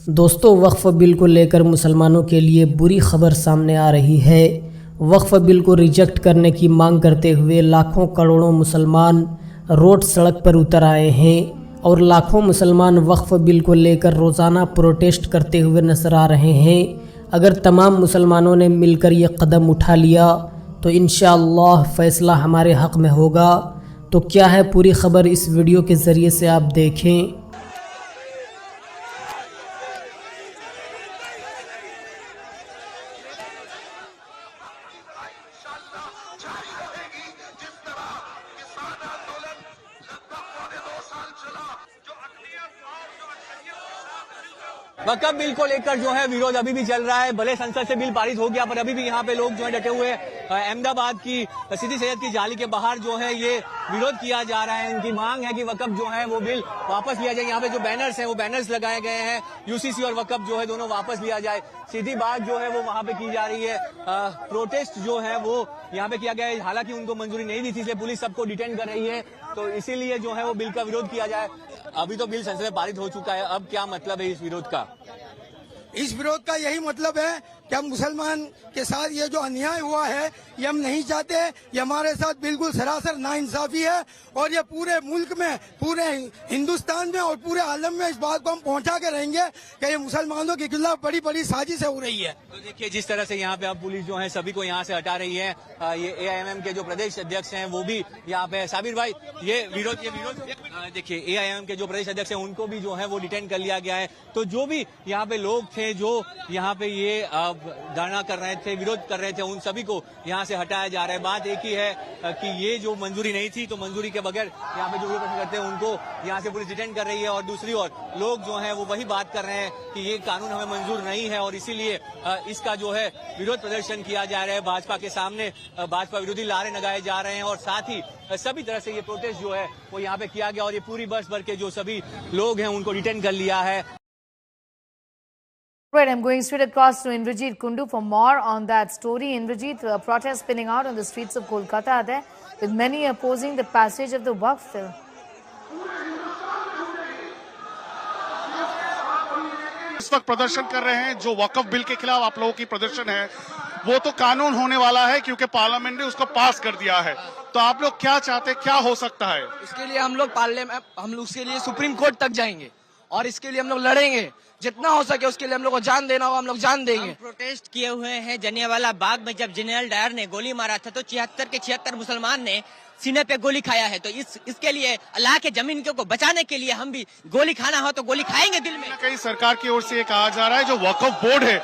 दोस्तों, वक्फ बिल को लेकर मुसलमानों के लिए बुरी खबर सामने आ रही है। वक्फ बिल को रिजेक्ट करने की मांग करते हुए लाखों करोड़ों मुसलमान रोड सड़क पर उतर आए हैं और लाखों मुसलमान वक्फ बिल को लेकर रोज़ाना प्रोटेस्ट करते हुए नजर आ रहे हैं। अगर तमाम मुसलमानों ने मिलकर ये कदम उठा लिया तो इंशाअल्लाह फ़ैसला हमारे हक़ में होगा। तो क्या है पूरी खबर, इस वीडियो के ज़रिए से आप देखें। वक्फ बिल को लेकर जो है विरोध अभी भी चल रहा है। भले संसद से बिल पारित हो गया पर अभी भी यहाँ पे लोग जो है डटे हुए हैं। अहमदाबाद की सीधी सैयद की जाली के बाहर जो है ये विरोध किया जा रहा है। इनकी मांग है कि वक्फ जो है वो बिल वापस लिया जाए। यहाँ पे जो बैनर्स हैं वो बैनर्स लगाए गए हैं, यूसीसी और वक्फ जो है दोनों वापस लिया जाए। सीधी बात जो है वो वहां पे की जा रही है। प्रोटेस्ट जो है वो यहाँ पे किया गया है। हालांकि उनको मंजूरी नहीं दी थी, इसलिए पुलिस सबको डिटेन कर रही है, तो इसीलिए जो है वो बिल का विरोध किया जाए। अभी तो बिल संसद में पारित हो चुका है, अब क्या मतलब है इस विरोध का? इस विरोध का यही मतलब है कि हम मुसलमान के साथ ये जो अन्याय हुआ है ये हम नहीं चाहते। ये हमारे साथ बिल्कुल सरासर नाइंसाफी है और ये पूरे मुल्क में, पूरे हिंदुस्तान में और पूरे आलम में इस बात को हम पहुंचा के रहेंगे कि ये मुसलमानों के खिलाफ बड़ी बड़ी साजिश हो रही है। तो देखिए जिस तरह से यहाँ पे अब पुलिस जो है सभी को यहाँ से हटा रही है। ये AIMM के जो प्रदेश अध्यक्ष हैं वो भी यहाँ पे, साबिर भाई, ये विरोध देखिए AIMM के जो प्रदेश अध्यक्ष हैं उनको भी जो है वो डिटेन कर लिया गया है। तो जो भी यहाँ पे लोग थे जो यहाँ पे ये धरना कर रहे थे, विरोध कर रहे थे, उन सभी को यहाँ से हटाया जा रहा है। बात एक ही है कि ये जो मंजूरी नहीं थी, तो मंजूरी के बगैर यहाँ पे जो विरोध करते हैं उनको यहाँ से पुलिस डिटेन कर रही है। और दूसरी ओर लोग जो हैं वो वही बात कर रहे हैं कि ये कानून हमें मंजूर नहीं है और इसीलिए इसका जो है विरोध प्रदर्शन किया जा रहा है। भाजपा के सामने भाजपा विरोधी नारे लगाए जा रहे हैं और साथ ही सभी तरह से ये प्रोटेस्ट जो है वो यहाँ पे किया गया और ये पूरी बस भर के जो सभी लोग हैं उनको डिटेन कर लिया है। Right, I'm going straight across to Indrajit Kundu for more on that story. Indrajit, protests spinning out on the streets of Kolkata are there, with many opposing the passage of the Waqf bill. इस वक्त प्रदर्शन कर रहे हैं जो वक्फ bill के खिलाफ आप लोगों की प्रदर्शन है, वो तो कानून होने वाला है क्योंकि पार्लियामेंट ने उसको पास कर दिया है। तो आप लोग क्या चाहते हैं, क्या हो सकता है? उसके लिए हम लोग उसके लिए सुप्रीम कोर्ट तक जाएंगे और इसके लिए हम लोग लड़ेंगे। जितना हो सके उसके लिए हम लोग को जान देना होगा, हम लोग जान देंगे। हम प्रोटेस्ट किए हुए हैं जलियांवाला बाग में। जब जनरल डायर ने गोली मारा था तो 76 के 76 मुसलमान ने सीने पे गोली खाया है। तो इसके लिए अल्लाह के जमीन को बचाने के लिए हम भी गोली खाना हो तो गोली खाएंगे दिल में। कहीं सरकार की ओर से ये कहा जा रहा है जो वक्फ बोर्ड है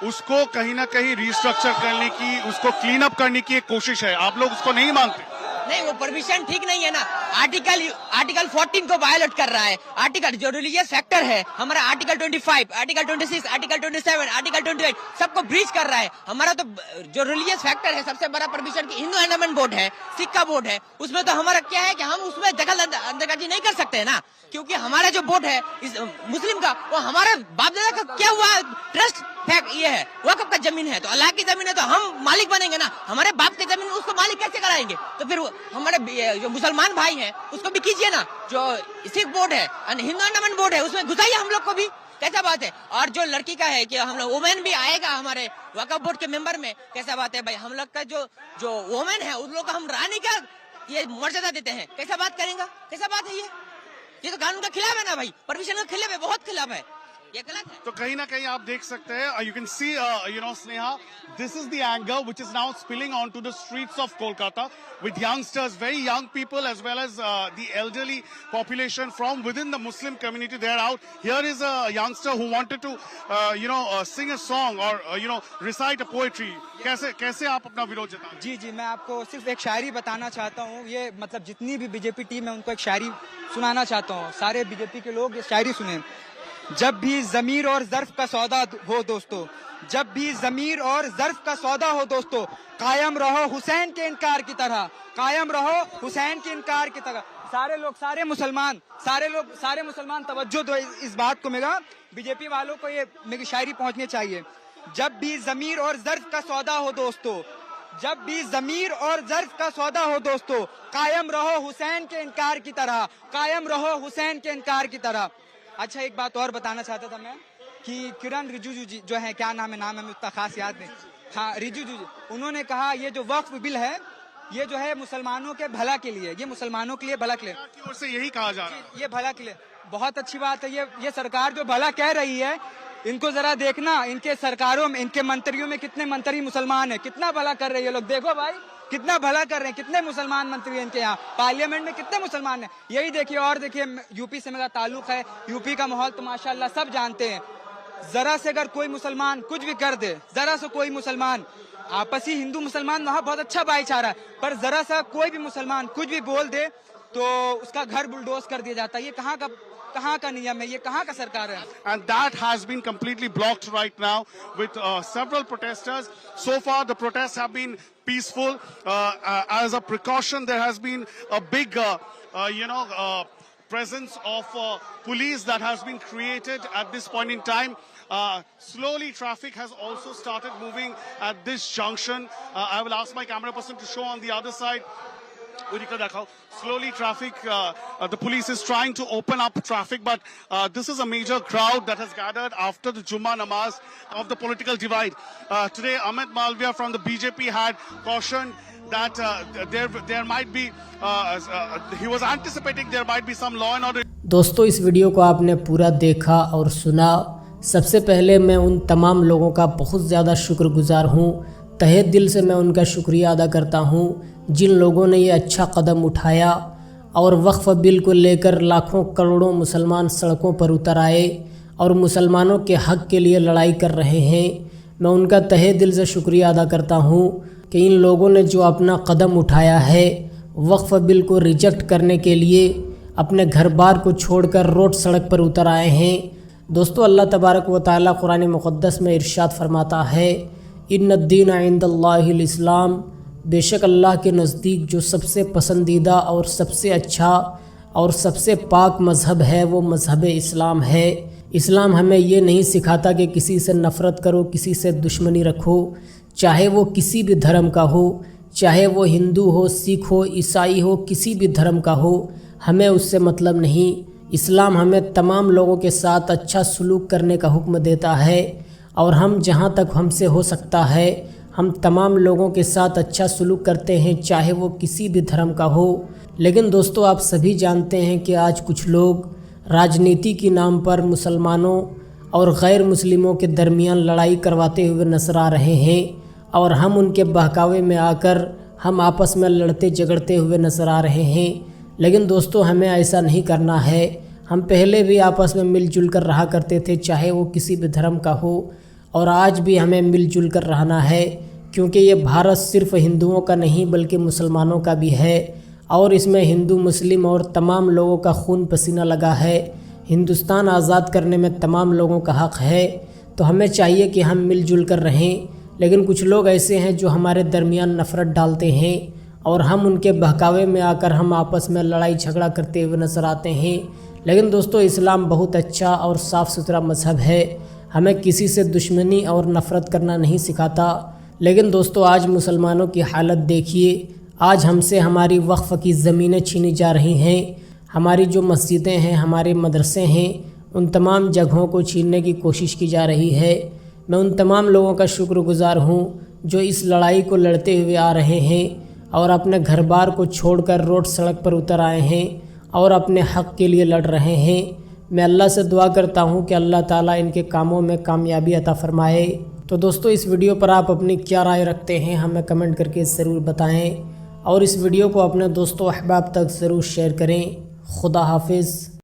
उसको कहीं ना कहीं रिस्ट्रक्चर करने की, उसको क्लीन अप करने की एक कोशिश है, आप लोग उसको नहीं मानते? नहीं, वो परमिशन ठीक नहीं है ना। आर्टिकल 14 को वायलेट कर रहा है। आर्टिकल जो रिलीजियस फैक्टर है हमारा, आर्टिकल 25, आर्टिकल 26, आर्टिकल 27, आर्टिकल 28 सबको ब्रीच कर रहा है। हमारा तो जो रिलीजियस फैक्टर है सबसे बड़ा परमिशन की हिंदू एंडोमेंट बोर्ड है, सिख का बोर्ड है, उसमें तो हमारा क्या है कि हम उसमें दखल अंदाजी नहीं कर सकते है ना, क्योंकि हमारा जो बोर्ड है इस मुस्लिम का, वो हमारे बाप दादा का क्या हुआ ट्रस्ट ये है, वक्फ का जमीन है, तो अल्लाह की जमीन है तो हम मालिक बनेंगे ना। हमारे बाप की जमीन उसको मालिक कैसे कराएंगे? तो फिर हमारे जो मुसलमान भाई हैं उसको भी कीजिए ना। जो सिख बोर्ड है, हिंदू एंडोमेंट बोर्ड है, उसमें घुसाइए हम लोग को भी, कैसा बात है? और जो लड़की का है कि हम लोग वुमेन भी आएगा हमारे वक्फ बोर्ड के मेंबर में, कैसा बात है भाई? हम लोग का जो वुमेन है उन लोग को हम रानी का ये मर्यादा देते हैं, कैसा बात करेंगे? कैसा बात है ये तो कानून का खिलाफ है ना भाई, परमिशन के खिलाफ है, बहुत खिलाफ है, ये गलत है। तो कहीं ना कहीं आप देख सकते हैं, you can see, Sneha, this is the anger which is now spilling onto the streets of Kolkata with youngsters, very young people, as well as the elderly population from within the Muslim community. They're out. Here is a youngster who wanted to, sing a song or, recite a poetry. कैसे आप अपना विरोध जताएं? जी, मैं आपको सिर्फ एक शायरी बताना चाहता हूँ। ये मतलब जितनी भी बीजेपी टीम है उनको एक शायरी सुनाना चाहता हूँ। सारे बीजेपी के लोग ये शायरी सुने। जब भी ज़मीर और ज़र्फ का सौदा हो दोस्तों, जब भी ज़मीर और ज़र्फ का सौदा हो दोस्तों, कायम रहो हुसैन के इनकार की तरह, कायम रहो हुसैन के इनकार की तरह। सारे मुसलमान तवज्जो दो इस बात को। मेरा बीजेपी वालों को ये मेरी शायरी पहुंचनी चाहिए। जब भी ज़मीर और ज़र्फ का सौदा हो दोस्तों, जब भी ज़मीर और ज़र्फ का सौदा हो दोस्तों, कायम रहो हुसैन के इनकार की तरह, कायम रहो हुसैन के इनकार की तरह। अच्छा, एक बात और बताना चाहता था मैं कि किरण रिजिजू जी जो है, क्या नाम है हमें उतना खास याद नहीं, हाँ रिजिजू जी, उन्होंने कहा ये जो वक्फ बिल है ये जो है मुसलमानों के भला के लिए, ये मुसलमानों के लिए भला के लिए, की ओर से यही कहा जा रहा है। ये भला के लिए बहुत अच्छी बात है। ये सरकार जो भला कह रही है, इनको जरा देखना, इनके सरकारों में, इनके मंत्रियों में कितने मंत्री मुसलमान है, कितना भला कर रहे हैं ये लोग। देखो भाई कितना भला कर रहे हैं, कितने मुसलमान मंत्री हैं इनके यहाँ, पार्लियामेंट में कितने मुसलमान हैं, यही देखिए। और देखिए यूपी से मेरा ताल्लुक है, यूपी का माहौल तो माशाल्लाह सब जानते हैं। जरा से अगर कोई मुसलमान कुछ भी कर दे, जरा से कोई मुसलमान, आपसी हिंदू मुसलमान वहाँ बहुत अच्छा भाईचारा है, पर जरा सा कोई भी मुसलमान कुछ भी बोल दे तो उसका घर बुलडोज कर दिया जाता है। ये कहाँ का नियम है, ये कहाँ का सरकार है? And that has been completely blocked right now with several protesters. So far, the protests have been peaceful. As a precaution, there has been a big, presence of police that has been created at this point in time. Slowly, traffic has also started moving at this junction. I will ask my camera person to show on the other side. Slowly traffic, the police is trying to open up traffic, but this is a major crowd that has gathered after the Jummah Namaz of the political divide. Today, Amit Malviya from the BJP had cautioned that there might be, he was anticipating there might be some law and order. दोस्तों, इस video को आपने पूरा देखा और सुना। सबसे पहले मैं उन तमाम लोगों का बहुत ज़्यादा शुक्रगुजार हूँ, तहे दिल से मैं उनका शुक्रिया अदा करता हूँ जिन लोगों ने ये अच्छा कदम उठाया और वक्फ बिल को लेकर लाखों करोड़ों मुसलमान सड़कों पर उतर आए और मुसलमानों के हक़ के लिए लड़ाई कर रहे हैं। मैं उनका तहे दिल से शुक्रिया अदा करता हूँ कि इन लोगों ने जो अपना कदम उठाया है वक्फ बिल को रिजेक्ट करने के लिए, अपने घर बार को छोड़कर रोड सड़क पर उतर आए हैं। दोस्तों, अल्लाह तबारक व तआला कुरान मुक़द्दस में इरशाद फरमाता है, इन्नद्दीन इंदल्लाहिल इस्लाम, बेशक अल्लाह के नज़दीक जो सबसे पसंदीदा और सबसे अच्छा और सबसे पाक मज़हब है वो मज़हब इस्लाम है। इस्लाम हमें ये नहीं सिखाता कि किसी से नफ़रत करो, किसी से दुश्मनी रखो, चाहे वो किसी भी धर्म का हो, चाहे वो हिंदू हो, सिख हो, ईसाई हो, किसी भी धर्म का हो, हमें उससे मतलब नहीं। इस्लाम हमें तमाम लोगों के साथ अच्छा सलूक करने का हुक्म देता है और हम जहाँ तक हमसे हो सकता है हम तमाम लोगों के साथ अच्छा सलूक करते हैं, चाहे वो किसी भी धर्म का हो। लेकिन दोस्तों, आप सभी जानते हैं कि आज कुछ लोग राजनीति के नाम पर मुसलमानों और गैर मुस्लिमों के दरमियान लड़ाई करवाते हुए नजर आ रहे हैं और हम उनके बहकावे में आकर हम आपस में लड़ते झगड़ते हुए नजर आ रहे हैं। लेकिन दोस्तों, हमें ऐसा नहीं करना है। हम पहले भी आपस में मिलजुल कर रहा करते थे, चाहे वो किसी भी धर्म का हो, और आज भी हमें मिलजुल कर रहना है, क्योंकि ये भारत सिर्फ हिंदुओं का नहीं बल्कि मुसलमानों का भी है और इसमें हिंदू मुस्लिम और तमाम लोगों का खून पसीना लगा है। हिंदुस्तान आज़ाद करने में तमाम लोगों का हक़ है, तो हमें चाहिए कि हम मिलजुल कर रहें। लेकिन कुछ लोग ऐसे हैं जो हमारे दरमियान नफ़रत डालते हैं और हम उनके बहकावे में आकर हम आपस में लड़ाई झगड़ा करते हुए नजर आते हैं। लेकिन दोस्तों, इस्लाम बहुत अच्छा और साफ़ सुथरा मज़हब है, हमें किसी से दुश्मनी और नफ़रत करना नहीं सिखाता। लेकिन दोस्तों, आज मुसलमानों की हालत देखिए। आज हमसे हमारी वक्फ़ की ज़मीनें छीनी जा रही हैं, हमारी जो मस्जिदें हैं, हमारे मदरसे हैं, उन तमाम जगहों को छीनने की कोशिश की जा रही है। मैं उन तमाम लोगों का शुक्रगुजार हूँ जो इस लड़ाई को लड़ते हुए आ रहे हैं और अपने घर बार को छोड़कर रोड सड़क पर उतर आए हैं और अपने हक़ के लिए लड़ रहे हैं। मैं अल्लाह से दुआ करता हूँ कि अल्लाह ताला इनके कामों में कामयाबी अता फ़रमाए। तो दोस्तों, इस वीडियो पर आप अपनी क्या राय रखते हैं हमें कमेंट करके ज़रूर बताएं और इस वीडियो को अपने दोस्तों अहबाब तक ज़रूर शेयर करें। खुदा हाफिज़।